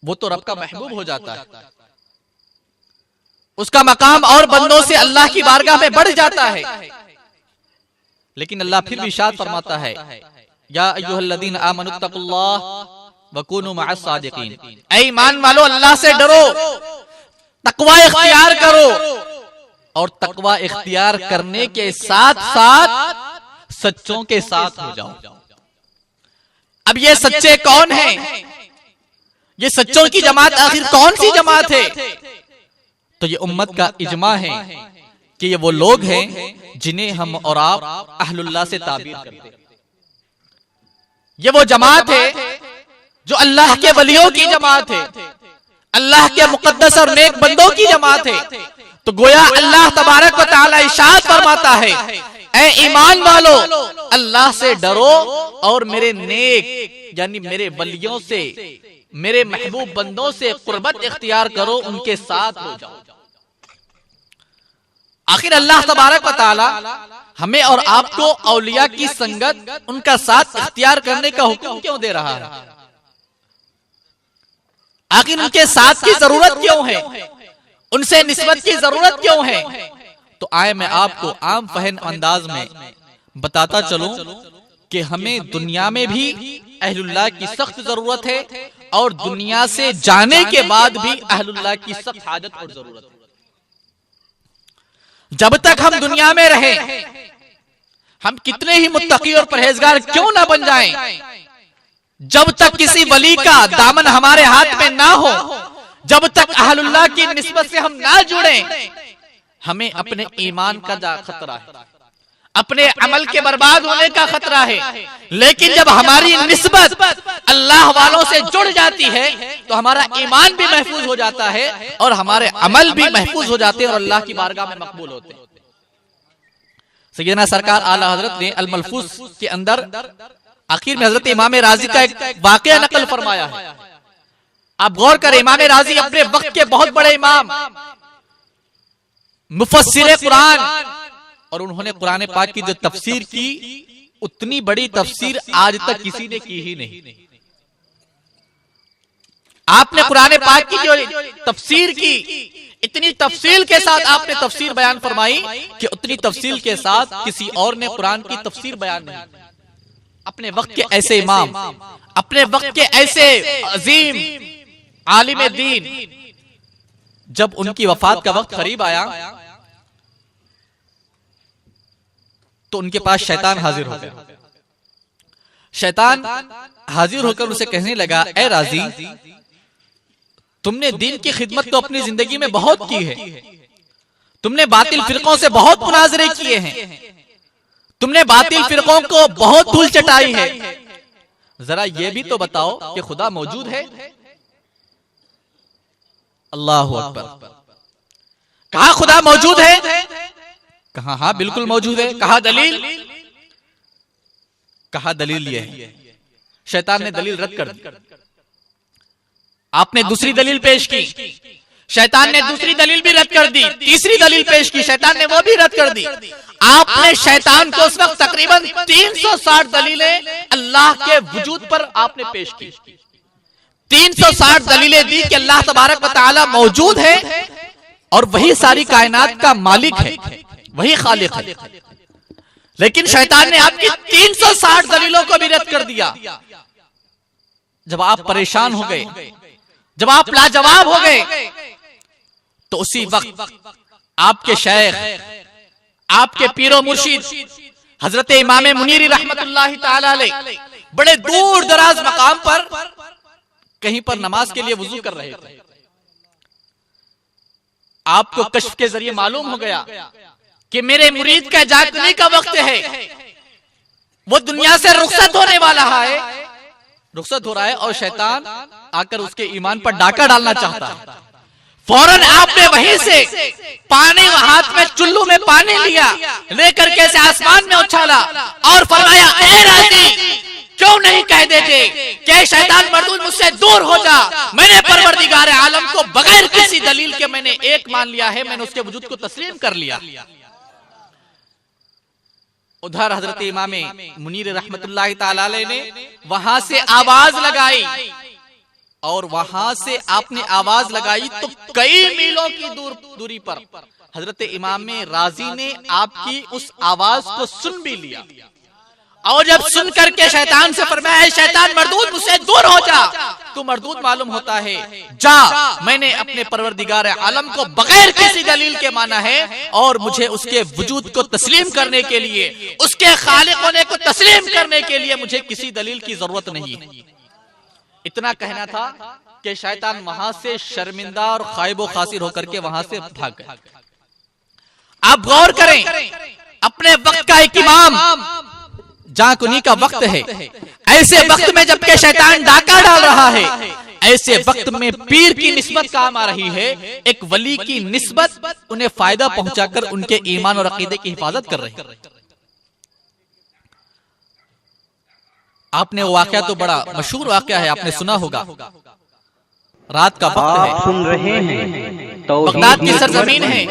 Speaker 2: वो तो रब का महबूब हो जाता है, उसका मकाम और बंदों से अल्लाह की बारगाह में बढ़ जाता है। लेकिन अल्लाह फिर भी इरशाद फरमाता है, या अय्युहल्लज़ीना आमनुत्तकुल्लाह व कूनू मअस सादिकीन, ऐ ईमान वालो अल्लाह से डरो, तकवा इख्तियार करो और तकवा इख्तियार करने के साथ साथ सच्चों के साथ हो जाओ। अब ये सच्चे कौन हैं? ये सच्चों की जमात आखिर कौन सी जमात है? तो ये उम्मत का इजमा है कि ये वो लोग हैं जिन्हें हम और आप अहलुल्लाह से ताबीर करते हैं। ये वो जमात है जो अल्लाह के वलियों की जमात है, अल्लाह के मुकद्दस और नेक बंदों की जमात है। तो गोया अल्लाह तबारक व तआला इरशाद फरमाता है, ऐ ईमान वालो अल्लाह से डरो और मेरे नेक यानी मेरे वलियों से, मेरे महबूब बंदों से कुर्बत इख्तियार करो, उनके साथ हो जाओ। आखिर अल्लाह तबारक व तआला हमें और आपको औलिया की संगत, उनका साथ इख्तियार करने का हुक्म क्यों दे रहा है? आखिर उनके साथ की जरूरत क्यों है? उनसे निस्बत की जरूरत क्यों है? तो आए मैं आपको आम फहम अंदाज में बताता चलूं कि हमें दुनिया में भी अहलुल्लाह की सख्त जरूरत है और दुनिया से जाने के बाद भी अहलुल्लाह की सख्त हाजत और जरूरत है। जब तक हम दुनिया में रहे, हम कितने ही मुत्तकी और परहेजगार क्यों ना बन जाएं, जब तक किसी वली का दामन हमारे हाथ में ना हो, जब तक अहलुल्लाह की निस्बत से हम ना जुड़े, हमें अपने ईमान का खतरा है, अपने अमल के बर्बाद होने का खतरा है। लेकिन जब हमारी निस्बत अल्लाह वालों से जुड़ जाती है तो हमारा ईमान भी महफूज हो जाता है और हमारे अमल भी महफूज हो जाते हैं और अल्लाह की बारगाह में मकबूल होते हैं। सैयदना सरकार आला हजरत ने अल मलफूज के अंदर आखिर में हजरत इमाम राजी का एक वाकया नकल फरमाया है। आप गौर करें, इमाम राजी अपने वक्त के बहुत बड़े इमाम, मुफस्सिर कुरान, और उन्होंने कुरान पाक की जो तफसीर की, उतनी बड़ी तफसीर आज तक किसी ने की ही नहीं। आपने कुरान पाक की जो तफसीर की, इतनी तफसील के साथ आपने तफसीर बयान फरमाई कि उतनी तफसील के साथ किसी और ने कुरान की तफसीर बयान नहीं। अपने वक्त के ऐसे इमाम, अपने वक्त के ऐसे अजीम आलिम दीन, जब उनकी वफात का वक्त करीब आया तो उनके पास शैतान हाजिर हो गया। शैतान हाजिर होकर उसे कहने लगा, ए राजी, तुमने दीन की खिदमत तो अपनी जिंदगी में बहुत की है, तुमने बातिल फिरकों से बहुत मुनाजरे किए हैं, तुमने बातिल फिरकों को बहुत धूल चटाई है, जरा ये भी तो बताओ कि खुदा मौजूद है? अल्लाहु अकबर। कहा खुदा मौजूद है? कहा हाँ बिल्कुल मौजूद है। कहा दलील? कहा दलील ये है। शैतान ने दलील रद्द कर दी। आपने दूसरी दलील पेश की, शैतान ने दूसरी दलील भी रद्द कर दी। तीसरी दलील पेश की, शैतान ने वो भी रद्द कर दी। आपने शैतान को उस वक्त तकरीबन 360 दलीलें अल्लाह के वजूद पर आपने पेश की। 360 दलीलें दी कि अल्लाह तबारक व तआला मौजूद है और वही सारी कायनात का मालिक है, वही खालिक है। लेकिन शैतान ने आपकी 360 दलीलों को भी रद्द कर दिया। जब आप परेशान हो गए, जब आप लाजवाब हो गए, तो उसी वक्त आपके शेख, आपके पीरो मुर्शिद हजरत इमाम मुनीरी रहमतुल्लाहि ताला अलैह बड़े दूर दराज मकाम पर कहीं पर नमाज के लिए वुजू कर रहे थे। आपको कश्फ के जरिए मालूम हो गया कि मेरे मुरीद का जागने का वक्त है, वो दुनिया से रुखसत होने वाला है, रुखसत हो रहा है और शैतान आकर उसके ईमान पर डाका डालना चाहता है। फौरन आपने वहीं से पानी हाथ में, चुल्लू में पानी लिया, लेकर के से आसमान में उछाला और फरमाया, ए राजी, क्यों नहीं कह देते कि शैतान मरदूद मुझसे दूर हो जा। मैंने परवरदिगार आलम को बगैर किसी दलील के मैंने एक मान लिया है, मैंने उसके वजूद को तस्लीम कर लिया। उधर हजरत इमाम मुनीर रहमतुल्लाहि ताला अलैह ने वहां से आवाज लगाई और वहां से आपने आवाज लगाई तो कई मीलों की दूरी पर हजरत इमाम राजी ने आपकी उस आवाज को सुन भी लिया। और जब सुन करके शैतान से फरमाया, शैतान मरदूद मुझसे दूर हो जा, तू मरदूद मालूम होता है, जा, मैंने अपने परवरदिगार आलम को बगैर किसी दलील के माना है और मुझे उसके वजूद को तस्लीम करने के लिए, उसके खालिक होने को तस्लीम करने के लिए मुझे किसी दलील की जरूरत नहीं है। इतना कहना था कि शैतान वहां से शर्मिंदा और खाइबो खासिर होकर के वहां से भाग गया। आप गौर करें, अपने वक्त का एक इमाम जाकुनी का वक्त है, ऐसे वक्त में जबकि शैतान डाका डाल रहा है, ऐसे वक्त में पीर की निस्बत काम आ रही है, एक वली की निस्बत उन्हें फायदा पहुंचाकर उनके ईमान और अकीदे की हिफाजत कर रही है। आपने वो वाकया तो बड़ा मशहूर वाकया है, आपने सुना होगा। रात का वक्त है,
Speaker 3: आप सुन रहे हैं
Speaker 2: बगदाद की सरजमीन है,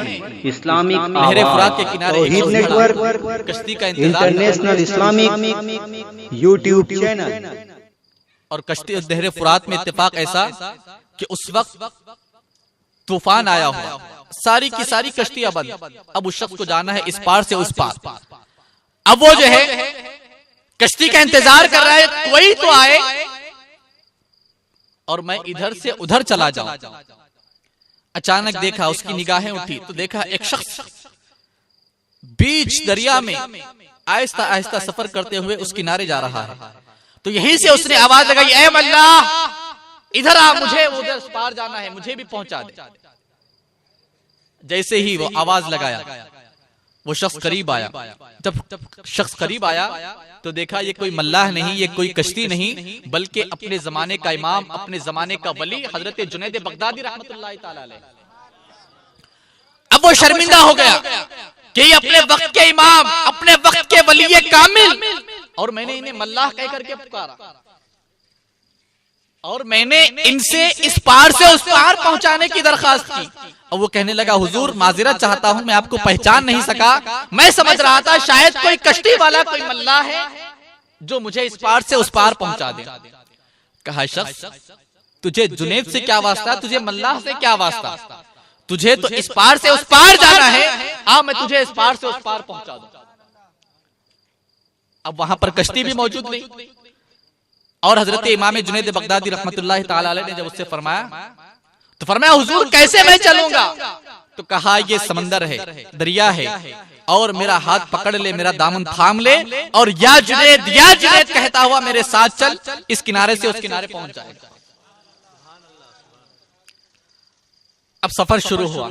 Speaker 3: इस्लामिक
Speaker 2: नहरे फुरात के किनारे
Speaker 3: नेटवर्क
Speaker 2: कश्ती का इंतजार,
Speaker 3: इंटरनेशनल इस्लामिक यूट्यूब चैनल।
Speaker 2: और कश्ती नहरे फुरात में इत्तेफाक ऐसा कि उस वक्त तूफान आया हुआ, सारी की सारी कश्तियां बंद। अब उस शख्स को जाना है इस पार से उस पार। अब वो जो है कश्ती का इंतजार कर रहा है, कोई तो आए और मैं इधर से उधर चला जाऊं। अचानक देखा, उसकी निगाहें उठी तो देखा एक शख्स बीच दरिया में आहिस्ता आहिस्ता सफर करते हुए उस किनारे जा रहा है। तो यहीं से उसने आवाज लगाई, ऐ अल्लाह, इधर आ, मुझे उधर पार जाना है, मुझे भी पहुंचा दे। जैसे ही वो आवाज लगाया, वो शख्स करीब आया। जब शख्स करीब आया तो देखा ये कोई मल्लाह नहीं, ये कोई कश्ती नहीं, बल्कि अपने जमाने का इमाम, अपने जमाने का वली हजरत जुनैद बगदादी रहमतुल्लाहि ताला अलैह। अब वो शर्मिंदा हो गया कि अपने वक्त के इमाम, अपने वक्त के वली कामिल, और मैंने इन्हें मल्लाह कह करके पुकारा और मैंने इनसे इस पार से उस पार पहुंचाने की दरखास्त की। और वो कहने लगा, हुजूर माजिरत चाहता हूं, मैं आपको पहचान नहीं सका, मैं समझ रहा था शायद कोई कश्ती वाला, कोई मल्लाह है जो मुझे इस पार से उस पार पहुंचा दे। कहा शख्स, तुझे जुनैद से क्या वास्ता, तुझे मल्लाह से क्या वास्ता, तुझे तो इस पार से उस पार जाना है, आ मैं तुझे इस पार से उस पार पहुंचा दूं। अब वहां पर कश्ती भी मौजूद नहीं। और हजरत इमाम जुनैद बगदादी रहमतुल्लाह ताला अलैह ने जब उससे फरमाया, तो फरमाया हुजूर कैसे मैं चलूंगा? तो कहा ये समंदर है, दरिया है, और मेरा हाथ पकड़ ले, मेरा दामन थाम ले, और या जुनैद कहता हुआ मेरे साथ चल, इस किनारे से उस किनारे पहुंच जाएगा। अब सफर शुरू हुआ।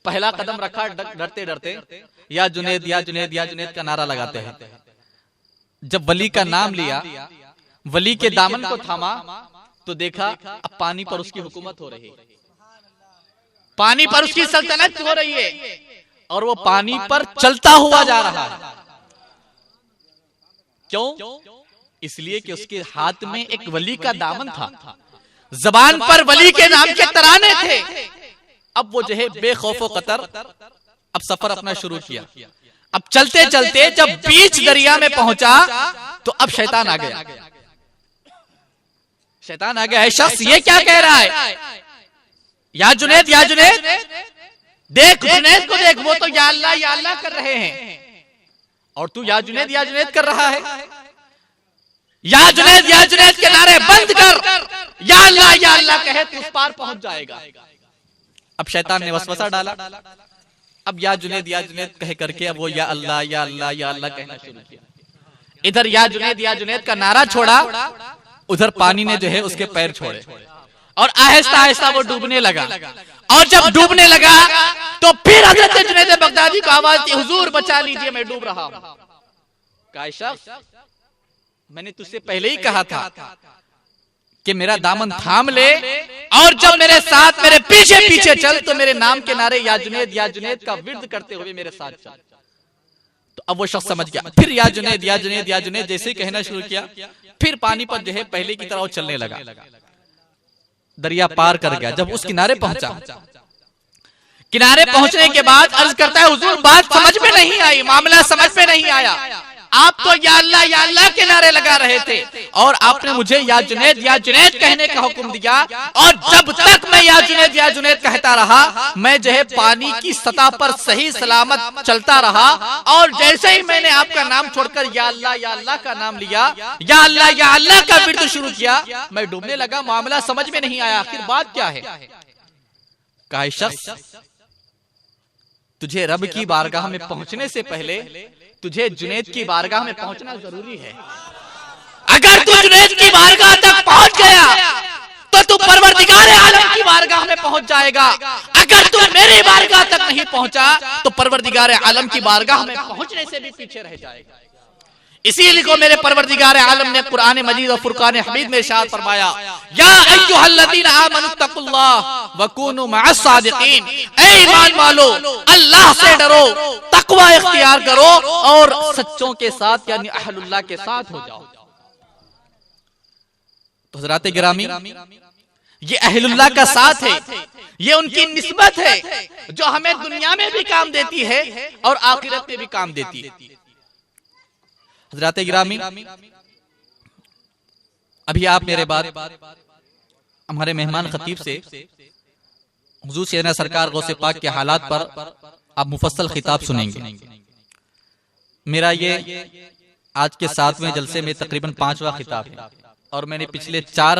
Speaker 2: पहला कदम रखा, डरते डरते या जुनैद या जुनैद या जुनैद का नारा लगाते हैं। जब वली का नाम लिया, वली के दामन को थामा, तो देखा अब पानी पर उसकी हुकूमत हो रही है, पानी पर उसकी सल्तनत हो रही है, और वो पानी पर चलता हुआ जा रहा है। क्यों? इसलिए कि उसके हाथ में एक वली का दामन था, जबान पर वली के नाम के तराने थे। अब वो जो है बेखौफो कतर अब सफर अपना शुरू किया। अब चलते चलते जब बीच दरिया में पहुंचा, तो अब शैतान आ गया। शैतान आ गया, है शख्स ये क्या कह रहा है? या जुनैद देख, जुनैद को देख, वो तो या अल्लाह कर रहे हैं, और तू या जुनैद कर रहा है। या जुनैद के नारे बंद कर, या अल्लाह कहे तो उस पार पहुंच जाएगा। अब शैतान ने वसवसा डाला। अब या जुनैद कह करके अब वो या अल्लाह कहना शुरू किया। इधर या जुनैद का नारा छोड़ा, उधर पानी ने जो है उसके पैर छोड़े, और आहिस्ता आहिस्ता वो डूबने लगा। और जब डूबने लगा, तो फिर हजरत जुनैद बगदादी को आवाज दी, हुजूर बचा लीजिए, मैं डूब रहा हूं। कहा शख्स, मैंने तुझसे पहले ही कहा था कि मेरा दामन थाम ले, और जब मेरे साथ मेरे पीछे पीछे चल, तो मेरे नाम के नारे या जुनैद का विर्द करते हुए मेरे साथ चल। तो अब वो शख्स समझ गया। फिर या जुनैद जैसे कहना शुरू किया, फिर पानी पर जो है पहले की तरह चलने लगा। दरिया पार कर गया। जब उस किनारे पहुंचा, किनारे पहुंचने के बाद अर्ज करता है, हुजूर बात समझ में नहीं आई, मामला समझ में नहीं आया। आप तो या अल्लाह के नारे लगा रहे थे, और आपने मुझे या जुनैद कहने का हुक्म दिया, और जब तक मैं या जुनैद कहता रहा, मैं जो है पानी की सतह पर सही सलामत चलता रहा, और जैसे ही मैंने आपका नाम छोड़कर या अल्लाह का नाम लिया, या अल्लाह का विर्द शुरू किया, मैं डूबने लगा। मामला समझ में नहीं आया, आखिर बात क्या है? कहा शख्स, तुझे रब की बारगाह में पहुंचने से पहले तुझे जुनैद की बारगाह में पहुंचना जरूरी है। अगर तू जुनैद की बारगाह तक पहुंच गया, तो तू परवरदिगार आलम की बारगाह में पहुंच जाएगा। अगर तू मेरी बारगाह तक नहीं पहुंचा, तो परवरदिगार आलम की बारगाह में पहुंचने से भी पीछे रह जाएगा। इसीलिए को मेरे परवरदिगार आलम ने कुरान मजीद और फुरकान हमीद में इरशाद फरमाया, या अय्युहल्लज़ीना आमनु तक़ुल्लाह व कूनू मअस सादिक़ीन, ऐ ईमान वालो अल्लाह से डरो, तकवा इख्तियार करो, और सच्चों के साथ यानी अहलुल्लाह के साथ हो जाओ। तो हज़रात गिरामी, ये अहलुल्लाह का साथ है, ये उनकी निस्बत है, जो हमें दुनिया में भी काम देती है और आखिरत में भी काम देती है। हज़रात गिरामी, अभी आप मेरे बाद हमारे मेहमान खतीब से हुजूर सैयदना सरकार गौसे पाक के हालात पर आप मुफस्सल खिताब सुनेंगे। मेरा ये आज के 7वें जलसे में तकरीबन 5वां खिताब है, और मैंने पिछले 4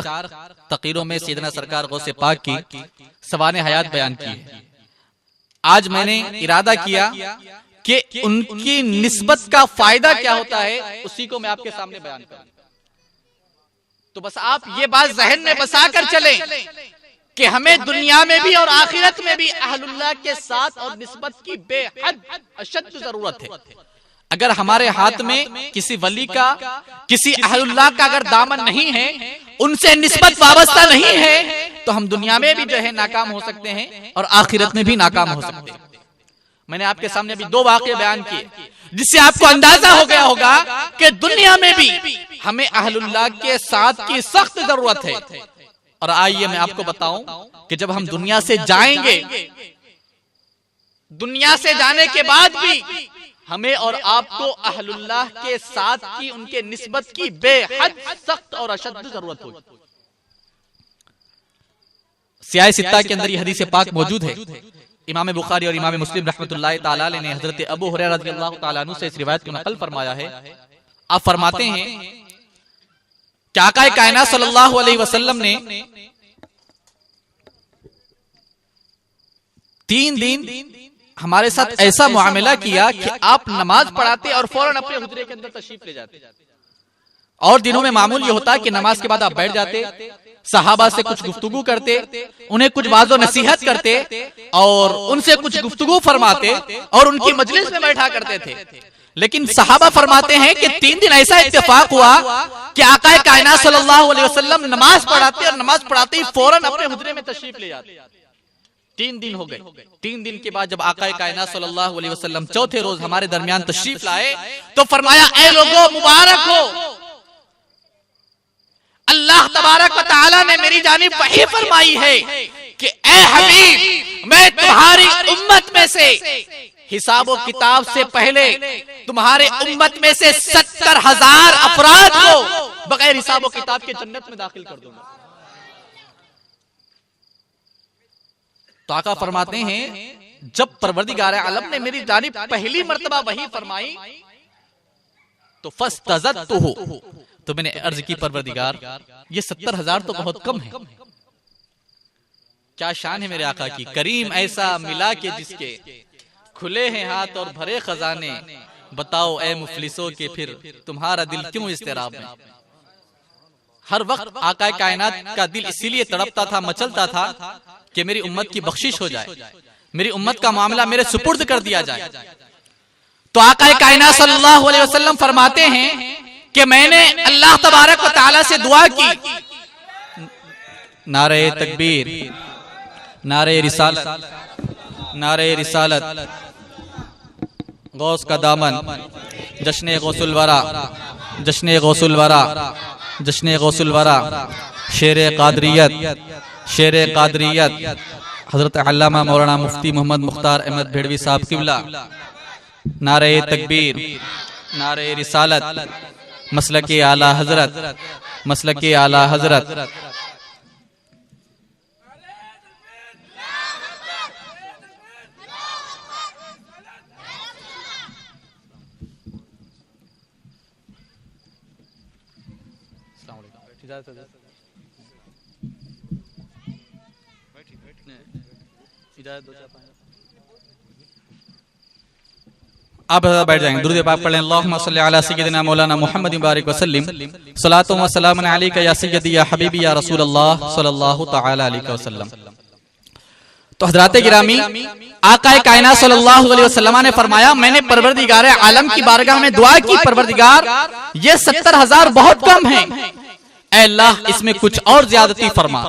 Speaker 2: तक़रीरों में सैयदना सरकार गौसे पाक की सवाने हयात बयान की है। आज मैंने इरादा किया कि उनकी निस्बत का फायदा क्या होता है, उसी को मैं आपके सामने बयान करूं। तो बस आप ये बात ज़हन में बसा कर चले कि हमें दुनिया में भी और आखिरत में भी अहलुल्लाह के साथ और निस्बत की बेहद अशद जरूरत है। अगर हमारे हाथ में किसी वली का, किसी अहलुल्लाह का अगर दामन नहीं है, उनसे निस्बत वाबस्ता नहीं है, तो हम दुनिया में भी जो है नाकाम हो सकते हैं और आखिरत में भी नाकाम हो सकते हैं। मैंने आपके सामने अभी 2 वाक़े बयान किए, जिससे आपको अंदाजा हो गया होगा कि दुनिया में भी हमें अहलुल्लाह के साथ की सख्त जरूरत है। और आइए मैं आपको बताऊं कि जब हम दुनिया से जाएंगे, दुनिया से जाने के बाद भी हमें और आपको अहलुल्लाह के साथ की, उनके निस्बत की बेहद सख्त और अशद जरूरत होगी। सियाह सित्ता के अंदर ये हदीस पाक मौजूद है। इमाम बुखारी और इमाम मुस्लिम रहमतुल्लाहि तआला अलैह ने हजरत अबू हुरैरा रज़ियल्लाहु तआला अन्हु से इस रिवायत को नकल फरमाया है। आप फरमाते हैं कि आका कायनात सल्लल्लाहु अलैहि वसल्लम ने 3 दिन हमारे साथ ऐसा मुआमला किया कि आप नमाज पढ़ाते और फौरन अपने हुजरे के अंदर तशरीफ ले जाते। और दिनों में मामूल ये होता है कि नमाज के बाद आप बैठ जाते, सहाबा से कुछ गुफ्तगू करते, उन्हें कुछ बाज़ो नसीहत करते और उनसे कुछ गुफ्तगू फरमाते और उनकी मजलिस में बैठा करते थे। लेकिन सहाबा फरमाते हैं कि 3 दिन ऐसा इत्तेफाक हुआ कि आका कायनात सल्लल्लाहु अलैहि वसल्लम नमाज पढ़ाते और नमाज पढ़ाते ही फौरन अपने हुजरे में तशरीफ ले जाते। 3 दिन हो गए। 3 दिन के बाद जब आका कायनात सल्लल्लाहु अलैहि वसल्लम चौथे रोज हमारे दरमियान तशरीफ लाए तो फरमाया, ऐ लोगों मुबारक हो, अल्लाह तबारक व तआला ने मेरी जानिब वही फरमाई है कि ऐ हबीब, मैं तुम्हारी उम्मत में से हिसाब और किताब से पहले तुम्हारे उम्मत में से 70,000 अफराद को बगैर हिसाब और किताब के जन्नत में दाखिल कर दूंगा। तो आका फरमाते हैं, जब परवरदिगार आलम ने मेरी जानिब पहली मर्तबा वही फरमाई तो फस्तज़दतुहु, तो मैंने अर्ज की, परवरदिगार ये 70,000 तो बहुत कम है। क्या शान है मेरे आका की। करीम ऐसा मिला के जिसके खुले हैं हाथ और भरे खजाने, बताओ ए मुफलिसों के फिर तुम्हारा दिल क्यों इस्तिराब में। हर वक्त आका कायनात का दिल इसीलिए तड़पता था, मचलता था कि मेरी उम्मत की बख्शिश हो जाए, मेरी उम्मत का मामला मेरे सुपुर्द कर दिया जाए। तो आका कायनात सल्लल्लाहु अलैहि वसल्लम फरमाते हैं कि मैंने अल्लाह तबारक व तआला से दुआ की, नारे तकबीर, नारे रिसालत, नारे रिसालत, गौस का दामन, जश्न गौसुल वरा, जश्न गौसुल वरा, जश्न गौसुल वरा, शेर कादरियत, शेर कादरियत, हजरत अल्लामा मौलाना मुफ्ती मोहम्मद मुख्तार अहमद भेड़वी साहब किबला, नारे तकबीर, नारे रिसालत, मसलके आला हजरत, मसलके आला हजरत। आप बैठ जाएंगे, दुरूद पाक पढ़ लें। अल्लाहुम्मा सल्ली अला सय्यिदिना मौलाना मुहम्मद बारिक वसल्लिम, सलातो व सलामुन अलैका या सय्यदी या हबीबी या रसूल अल्लाह सल्लल्लाहु तआला अलैहि वसल्लम। तो हज़रात गिरामी, आका कायनात सल्लल्लाहु अलैहि वसल्लम ने फरमाया, मैंने परवरदिगार आलम की बारगाह में दुआ की, परवरदिगार ये 70,000 बहुत कम है, ऐ अल्लाह इसमें कुछ और ज्यादती फरमा।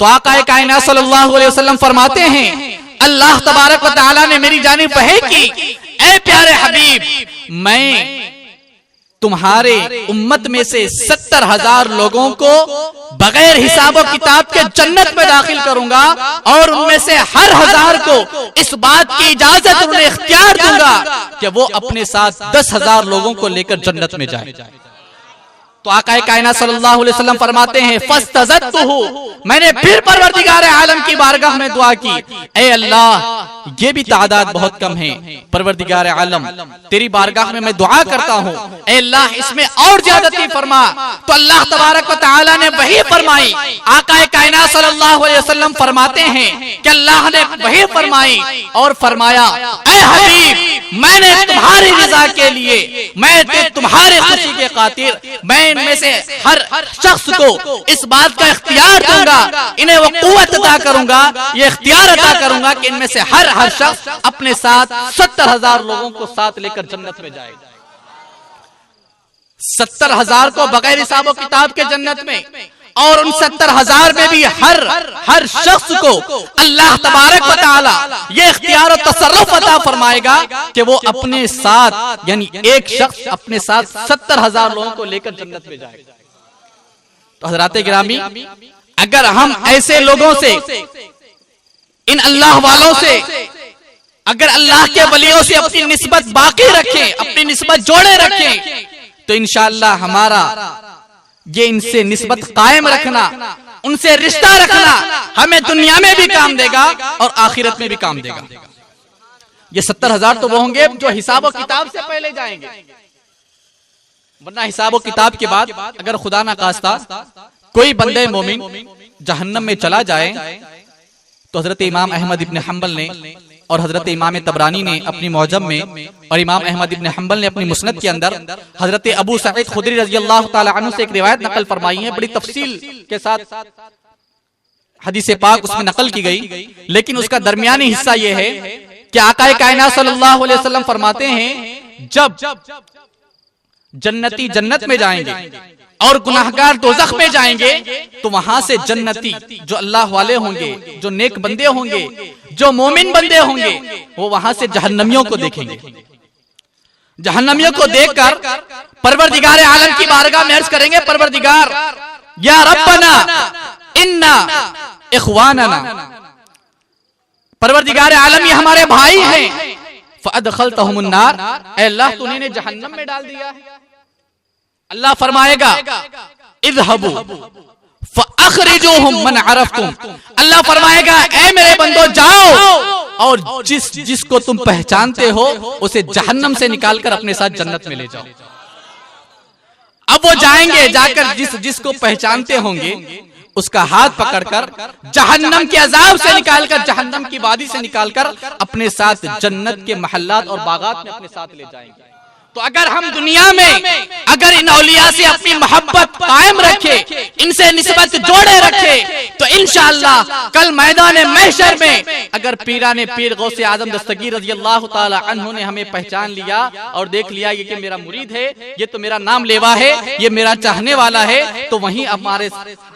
Speaker 2: तो आका कायनात सल्लल्लाहु अलैहि वसल्लम फरमाते हैं, अल्लाह तबारक व तआला ने मेरी जानिब वही की, ऐ प्यारे हबीब, मैं तुम्हारे उम्मत में से 70,000 लोगों को बगैर हिसाब और किताब के जन्नत में दाखिल करूंगा और उनमें से हर 1000 को इस बात की इजाजत उन्हें इख्तियार दूंगा कि वो अपने साथ 10,000 लोगों को लेकर जन्नत में जाए। तो आका कायनात सल्लल्लाहु अलैहि वसल्लम फरमाते हैं, फस्तज़दतुहु, मैंने फिर परवरदिगार आलम की बारगाह में दुआ की, ऐ अल्लाह ये भी तादाद बहुत कम है, परवरदिगार आलम तेरी बारगाह में मैं दुआ करता हूँ, ऐ अल्लाह इसमें और ज्यादती फरमा। तो अल्लाह तबारक व तआला ने वही फरमाई। आका कायनात सल्लल्लाहु अलैहि वसल्लम फरमाते हैं कि अल्लाह ने वही फरमाई और फरमाया, ऐ हबीब मैंने तुम्हारी रज़ा के लिए, मैं तुम्हारे खुशी के खातिर मैं इनमें से हर शख्स को इस बात का इख्तियार दूंगा, इन्हें वो कुव्वत अता करूंगा, ये इख्तियार अता करूंगा कि इनमें से हर शख्स अपने साथ 70,000 लोगों को साथ लेकर जन्नत में जाएगा। 70,000 को बगैर हिसाब किताब के जन्नत में, और उन 70,000 में भी हर शख्स को अल्लाह तबारक व तआला ये इख्तियार और तसर्रुफ अता फरमाएगा कि वो अपने साथ, यानी एक शख्स अपने साथ 70,000 लोगों को लेकर जन्नत में जाएगा। तो हज़रात गिरामी, अगर हम ऐसे लोगों से, इन अल्लाह वालों से, अगर अल्लाह के वलियों से अपनी निस्बत बाकी रखें, अपनी निस्बत जोड़े रखें, तो इंशाअल्लाह हमारा ये इनसे निस्बत कायम रखना, उनसे रिश्ता रखना हमें दुनिया में भी काम देगा और आखिरत में भी काम देगा। ये 70,000 तो वो होंगे जो हिसाब किताब से पहले जाएंगे, वरना हिसाब किताब के बाद अगर खुदा ना खास्ता कोई बंदे मोमिन जहन्नम में चला जाए तो हजरत इमाम अहमद इब्न हंबल ने और हजरत इमाम तबरानी ने अपनी मौजम में और इमाम अहमद इब्न हंबल ने अपनी मुस्नद के अंदर हजरत अबू सईद खुदरी रज़ी अल्लाह ताला अन्हु से एक रिवायत नकल फरमाई है। बड़ी तफसील के साथ हदीस पाक उसमें नकल की गई, लेकिन उसका दरमियानी हिस्सा यह है कि आका कायनात सल्लल्लाहु अलैहि वसल्लम फरमाते हैं जब जन्नती जन्नत में जाएंगे और गुनाहगार दोज़ख में जाएंगे तो वहां से जन्नती जो अल्लाह वाले होंगे, जो नेक बंदे होंगे, जो मोमिन बंदे होंगे, वो वहां से जहन्नमियों को देखेंगे। जहन्नमियों को देखकर परवरदिगार आलम की बारगाह में अर्ज करेंगे, परवरदिगार या रब्बना इन्ना इख्वानना, परवरदिगार आलम ये हमारे भाई हैं, फअदखलतहुमुन नार, ऐ अल्लाह तूने इन्हें जहन्नम में डाल दिया है। अल्लाह फरमाएगा इज़हबू फअखरिजूहुम मन अरफ्तुम, अल्लाह फरमाएगा ऐ मेरे बंदो जाओ और जिसको तुम पहचानते हो उसे जहन्नम से निकालकर अपने साथ जन्नत में ले जाओ। अब वो जाएंगे, जाकर जिसको पहचानते होंगे उसका हाथ पकड़कर जहन्नम के अजाब से निकालकर, जहन्नम की वादी से निकालकर अपने साथ जन्नत के महल्लात और बागात में अपने साथ ले जाएंगे। तो अगर हम दुनिया में अगर इन औलिया से अपनी मोहब्बत कायम रखे, इनसे निस्बत जोड़े रखे, तो इंशाअल्लाह कल मैदान महशर में अगर पीराने पीर गौसे आजम दस्तगीर रज़ी अल्लाह ताला अन्हु ने हमें पहचान लिया और देख लिया ये कि मेरा मुरीद है, ये तो मेरा नाम लेवा है, ये मेरा चाहने वाला है, तो वहीं हमारे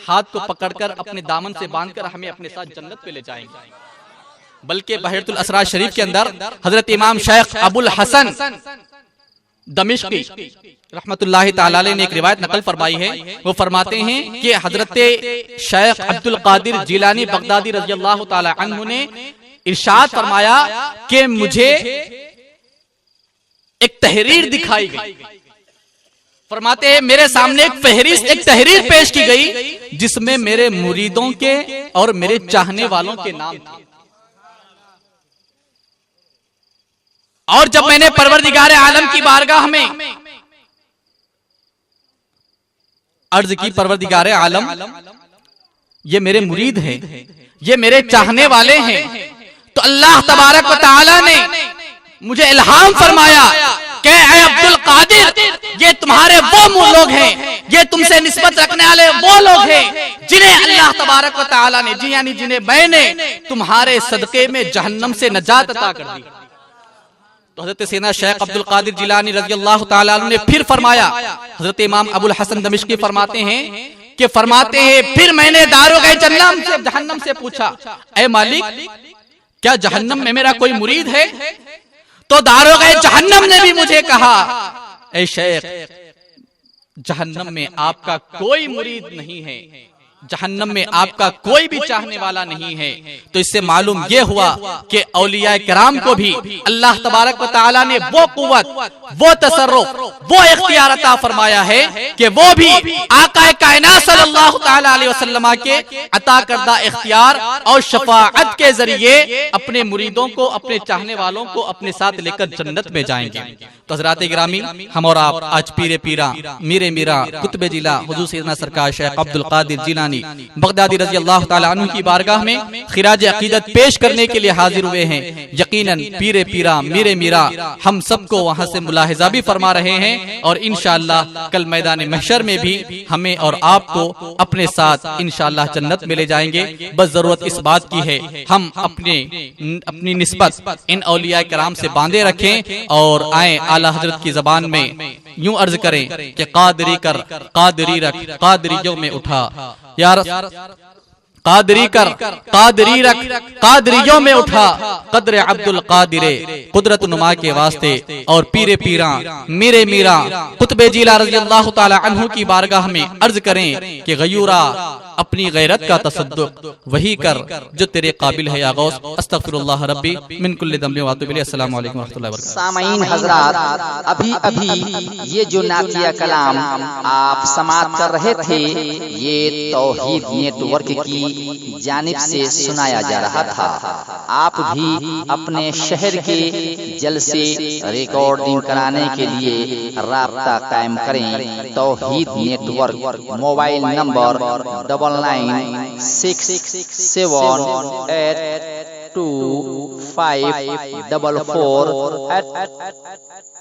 Speaker 2: हाथ को पकड़कर अपने दामन से बांधकर हमें अपने साथ जन्नत पे ले जाएंगे। बल्कि बहरतुल असरार शरीफ के अंदर हजरत इमाम शेख अबुल हसन दमिश्की रहमतुल्लाहि ताला अलैह ने एक रिवायत नकल फरमाई है। वो फरमाते हैं कि हजरत शेख अब्दुल कादिर जिलानी बगदादी रज़ी अल्लाह ताला अन्हु ने इरशाद फरमाया कि मुझे एक तहरीर दिखाई गई। फरमाते हैं मेरे सामने एक तहरीर पेश की गई जिसमें मेरे मुरीदों के और मेरे चाहने वालों के नाम थे। और जब मैंने परवरदिगार आलम की बारगाह में अर्ज की, परवरदिगार आलम ये मेरे मुरीद हैं, ये मेरे चाहने वाले हैं, तो अल्लाह तबारक व तआला ने मुझे इल्हाम फरमाया कि ऐ अब्दुल कादिर ये तुम्हारे वो लोग हैं, ये तुमसे निस्बत रखने वाले वो लोग हैं जिन्हें अल्लाह तबारक व तआला ने, जी यानी जिन्हें मैंने तुम्हारे सदके में जहन्नम से नजात अता कर दी। तो हजरत सैयदना शेख अब्दुल कादिर जिलानी रज़ी अल्लाह ताला अन्हु ने फिर फरमाया, हजरत इमाम अबुल हसन दमिश्की फरमाते हैं फिर मैंने दारोगे जहन्नम से पूछा, ऐ मालिक क्या जहन्नम में मेरा कोई मुरीद है? तो दारोगे जहन्नम ने भी मुझे कहा, ऐ शेख जहन्नम में आपका कोई मुरीद नहीं है, जहन्नम में आपका कोई भी चाहने वाला नहीं है। तो इससे मालूम यह हुआ कि औलिया किराम को भी अल्लाह तबारक व तआला ने वो कुव्वत, वो तसर्रुफ, वो इख्तियार अता फरमाया है कि वो भी आका कायनात सल्लल्लाहु ताला अलैहि वसल्लम के अता करदा इख्तियार और शफाअत के जरिए अपने मुरीदों को, अपने चाहने वालों को अपने साथ लेकर जन्नत में जाएंगे। तो हज़रात गिरामी, हम और आप आज पीरे पीरा मीरे मीरा कुतुब जिला हुजूर सैयदना सरकार शेख अब्दुल कादिर जिलानी बगदादी रज़ी अल्लाह ताला अन्हु की बारगाह में खिराज अकीदत पेश करने के लिए हाजिर हुए हैं। यकीनन पीरे पीरा मीरे मीरा हम सबको वहां से मुलाहिजा भी फरमा रहे हैं और इंशाअल्लाह कल मैदान महशर में भी हमें और आपको अपने साथ इंशाअल्लाह जन्नत में ले जाएंगे। बस जरूरत इस बात की है हम अपनी निस्बत इन औलिया किराम से बांधे रखें और आए आला हजरत की जबान में यूं अर्ज करें कि कादरी कर, कादरी रख, कादरियों में उठा यार, कादरी कर, कादरी रख, कादरियों में उठा, कदर अब्दुल कादिरे कुदरत नुमा के वास्ते। और पीरे पीरा मेरे मीरा कुतुब जिला रज़ी अल्लाह ताला अन्हु की बारगाह में अर्ज करें कि गयूरा अपनी गैरत का तसद्दुक वही कर जो तेरे काबिल है या गौस। अस्तगफिरुल्लाह रब्बी मिन कुल्लि दम्बि व अतूबु इलैहि। अस्सलामु अलैकुम व रहमतुल्लाहि व बरकातुहू।
Speaker 4: सामईन हजरात, अभी अभी ये जो नातिया कलाम आप समाप्त कर रहे थे, ये तौहीद नेटवर्क की जानिब से सुनाया जा रहा था। आप भी अपने शहर के जलसे रिकॉर्डिंग कराने के लिए राब्ता कायम करें। तौहीद नेटवर्क, मोबाइल नंबर 9967825444।